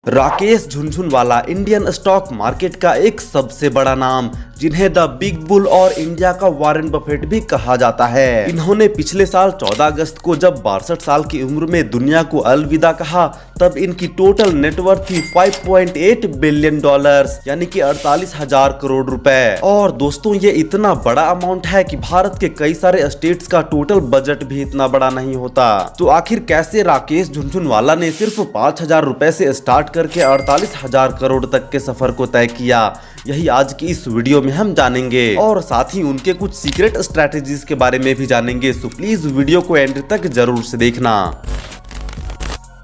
Rakesh Jhunjhunwala Indian stock market का एक सबसे बड़ा नाम, जिन्हें द बिग बुल और इंडिया का वॉरेन बफेट भी कहा जाता है। इन्होंने पिछले साल 14 अगस्त को जब 62 साल की उम्र में दुनिया को अलविदा कहा, तब इनकी टोटल नेटवर्थ थी $5.8 बिलियन, यानी कि 48,000 करोड़ रुपए। और दोस्तों, ये इतना बड़ा अमाउंट है कि भारत के कई सारे स्टेट्स का टोटल बजट भी इतना बड़ा नहीं होता। तो आखिर कैसे राकेश झुनझुनवाला ने सिर्फ 5,000 रुपए से स्टार्ट करके 48,000 करोड़ तक के सफर को तय किया, यही आज की इस वीडियो में हम जानेंगे। और साथ ही उनके कुछ सीक्रेट स्ट्रैटेजीज के बारे में भी जानेंगे। सो प्लीज वीडियो को एंड तक जरूर से देखना।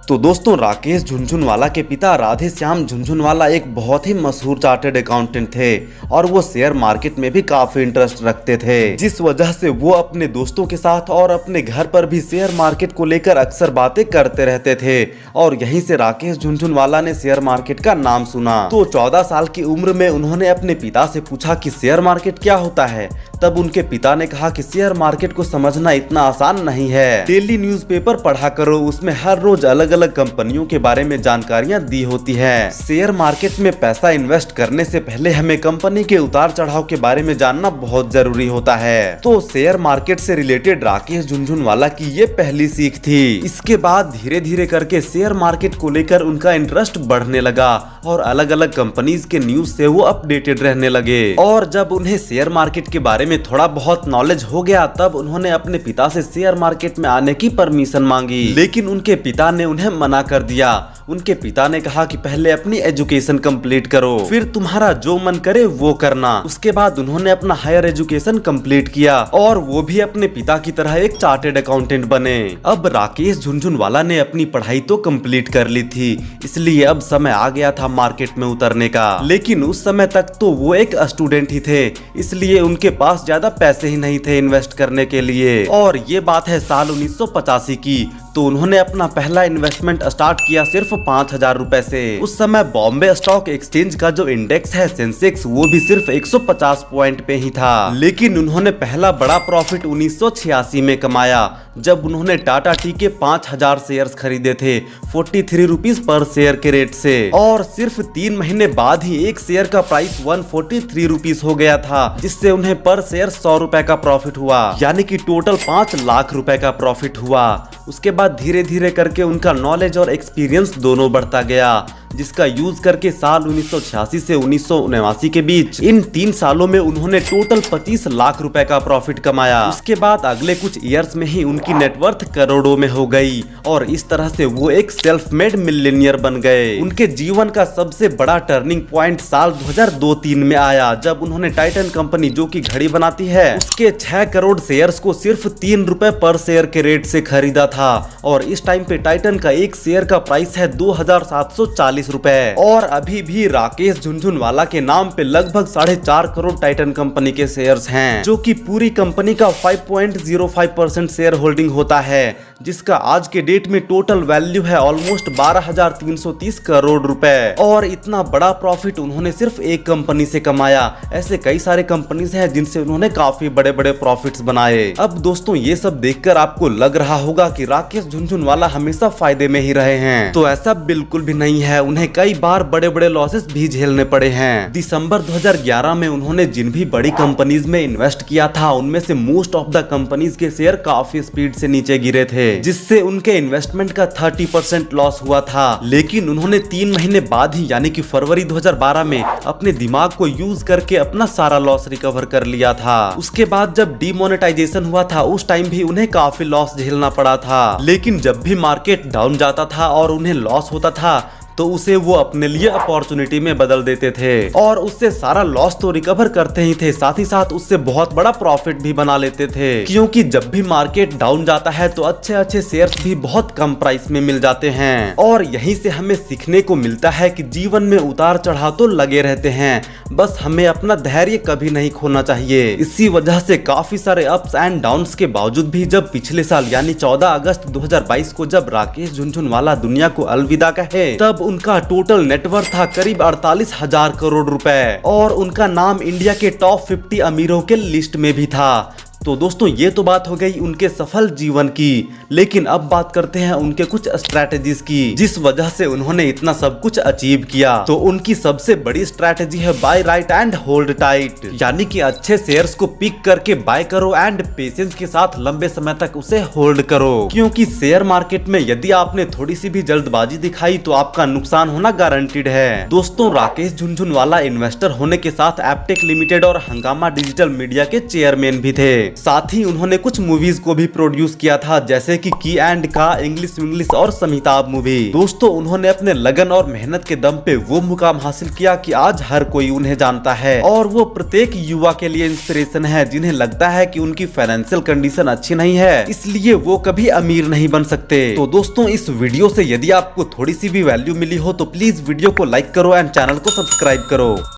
तो दोस्तों, राकेश झुनझुनवाला के पिता राधे श्याम झुनझुनवाला एक बहुत ही मशहूर चार्टर्ड अकाउंटेंट थे और वो शेयर मार्केट में भी काफी इंटरेस्ट रखते थे, जिस वजह से वो अपने दोस्तों के साथ और अपने घर पर भी शेयर मार्केट को लेकर अक्सर बातें करते रहते थे। और यहीं से राकेश झुनझुनवाला ने शेयर मार्केट का नाम सुना। तो 14 साल की उम्र में उन्होंने अपने पिता से पूछा कि शेयर मार्केट क्या होता है। तब उनके पिता ने कहा कि शेयर मार्केट को समझना इतना आसान नहीं है, डेली न्यूज़पेपर पढ़ा करो, उसमें हर रोज अलग अलग कंपनियों के बारे में जानकारियां दी होती है। शेयर मार्केट में पैसा इन्वेस्ट करने से पहले हमें कंपनी के उतार चढ़ाव के बारे में जानना बहुत जरूरी होता है। तो शेयर मार्केट से रिलेटेड राकेश झुनझुनवाला की ये पहली सीख थी। इसके बाद धीरे धीरे करके शेयर मार्केट को लेकर उनका इंटरेस्ट बढ़ने लगा और अलग अलग कंपनीज के न्यूज से वो अपडेटेड रहने लगे। और जब उन्हें शेयर मार्केट के बारे में थोड़ा बहुत नॉलेज हो गया, तब उन्होंने अपने पिता से शेयर मार्केट में आने की परमिशन मांगी, लेकिन उनके पिता ने उन्हें मना कर दिया। उनके पिता ने कहा कि पहले अपनी एजुकेशन कंप्लीट करो, फिर तुम्हारा जो मन करे वो करना। उसके बाद उन्होंने अपना हायर एजुकेशन कंप्लीट किया और वो भी अपने पिता की तरह एक चार्टर्ड अकाउंटेंट बने। अब राकेश झुनझुनवाला ने अपनी पढ़ाई तो कंप्लीट कर ली थी, इसलिए अब समय आ गया था मार्केट में उतरने का। लेकिन उस समय तक तो वो एक स्टूडेंट ही थे, इसलिए उनके पास ज्यादा पैसे ही नहीं थे इन्वेस्ट करने के लिए। और ये बात है साल 1985 की। तो उन्होंने अपना पहला इन्वेस्टमेंट स्टार्ट किया सिर्फ 5,000 रुपए से। उस समय बॉम्बे स्टॉक एक्सचेंज का जो इंडेक्स है सेंसेक्स, वो भी सिर्फ 150 पॉइंट पे ही था। लेकिन उन्होंने पहला बड़ा प्रॉफिट 1986 में कमाया, जब उन्होंने टाटा टी के 5,000 शेयर्स खरीदे थे 43 रुपीज पर शेयर के रेट से। और सिर्फ 3 महीने बाद ही एक शेयर का प्राइस 143 रुपीज हो गया था, जिससे उन्हें पर शेयर 100 रुपए का प्रॉफिट हुआ, यानी कि टोटल 5 लाख रुपए का प्रॉफिट हुआ। उसके बाद धीरे धीरे करके उनका नॉलेज और एक्सपीरियंस दोनों बढ़ता गया, जिसका यूज करके साल 1986 से 1979 के बीच इन 3 सालों में उन्होंने टोटल 25 लाख रुपए का प्रॉफिट कमाया। उसके बाद अगले कुछ ईयर्स में ही उनकी नेटवर्थ करोड़ों में हो गई और इस तरह से वो एक सेल्फ मेड मिलियनियर बन गए। उनके जीवन का सबसे बड़ा टर्निंग पॉइंट साल 2002-3 में आया, जब उन्होंने टाइटन कंपनी, जो की घड़ी बनाती है, उसके 6 करोड़ शेयर्स को सिर्फ 3 रुपए पर शेयर के रेट से खरीदा था। और इस टाइम पे टाइटन का एक शेयर का प्राइस है 2,740 रुपए। और अभी भी राकेश झुनझुनवाला के नाम पे लगभग 4.5 करोड़ टाइटन कंपनी के शेयर्स हैं, जो कि पूरी कंपनी का 5.05% शेयर होल्डिंग होता है, जिसका आज के डेट में टोटल वैल्यू है ऑलमोस्ट 12,330 करोड़ रुपए। और इतना बड़ा प्रॉफिट उन्होंने सिर्फ एक कंपनी से कमाया। ऐसे कई सारे कंपनीज हैं जिनसे उन्होंने काफी बड़े बड़े प्रॉफिट्स बनाए। अब दोस्तों, ये सब देखकर आपको लग रहा होगा कि राकेश झुनझुनवाला हमेशा फायदे में ही रहे हैं, तो ऐसा बिल्कुल भी नहीं है। उन्हें कई बार बड़े बड़े लॉसेस भी झेलने पड़े हैं। दिसंबर 2011 में उन्होंने जिन भी बड़ी कंपनीज में इन्वेस्ट किया था, उनमें से मोस्ट ऑफ द कंपनीज के शेयर काफी स्पीड से नीचे गिरे थे, जिससे उनके इन्वेस्टमेंट का 30% लॉस हुआ था। लेकिन उन्होंने 3 महीने बाद ही, यानी कि फरवरी 2012 में अपने दिमाग को यूज करके अपना सारा लॉस रिकवर कर लिया था। उसके बाद जब डीमोनेटाइजेशन हुआ था, उस टाइम भी उन्हें काफी लॉस झेलना पड़ा था। लेकिन जब भी मार्केट डाउन जाता था और उन्हें लॉस होता था, तो उसे वो अपने लिए अपॉर्चुनिटी में बदल देते थे और उससे सारा लॉस तो रिकवर करते ही थे, साथ ही साथ उससे बहुत बड़ा प्रॉफिट भी बना लेते थे। क्योंकि जब भी मार्केट डाउन जाता है तो अच्छे अच्छे शेयर्स भी बहुत कम प्राइस में मिल जाते हैं। और यहीं से हमें सीखने को मिलता है कि जीवन में उतार चढ़ाव तो लगे रहते हैं, बस हमें अपना धैर्य कभी नहीं खोना चाहिए। इसी वजह से काफी सारे अप्स एंड डाउन्स के बावजूद भी जब पिछले साल यानी 14 अगस्त 2022 को जब राकेश झुनझुनवाला दुनिया को अलविदा कहे, तब उनका टोटल नेटवर्थ था करीब 48,000 करोड़ रुपए और उनका नाम इंडिया के टॉप 50 अमीरों के लिस्ट में भी था। तो दोस्तों ये तो बात हो गई उनके सफल जीवन की, लेकिन अब बात करते हैं उनके कुछ स्ट्रैटेजीज की जिस वजह से उन्होंने इतना सब कुछ अचीव किया। तो उनकी सबसे बड़ी स्ट्रैटेजी है buy right and hold tight, यानी कि अच्छे शेयर्स को पिक करके बाय करो एंड पेशेंस के साथ लंबे समय तक उसे होल्ड करो, क्योंकि शेयर मार्केट में यदि आपने थोड़ी सी भी जल्दबाजी दिखाई तो आपका नुकसान होना गारंटीड है। दोस्तों राकेश झुनझुनवाला इन्वेस्टर होने के साथ एप्टेक लिमिटेड और हंगामा डिजिटल मीडिया के चेयरमैन भी थे। साथ ही उन्होंने कुछ मूवीज को भी प्रोड्यूस किया था, जैसे कि की एंड का, इंग्लिश और समिताभ मूवी। दोस्तों उन्होंने अपने लगन और मेहनत के दम पे वो मुकाम हासिल किया कि आज हर कोई उन्हें जानता है और वो प्रत्येक युवा के लिए इंस्पिरेशन है जिन्हें लगता है कि उनकी फाइनेंशियल कंडीशन अच्छी नहीं है, इसलिए वो कभी अमीर नहीं बन सकते। तो दोस्तों इस वीडियो से यदि आपको थोड़ी सी भी वैल्यू मिली हो तो प्लीज वीडियो को लाइक करो एंड चैनल को सब्सक्राइब करो।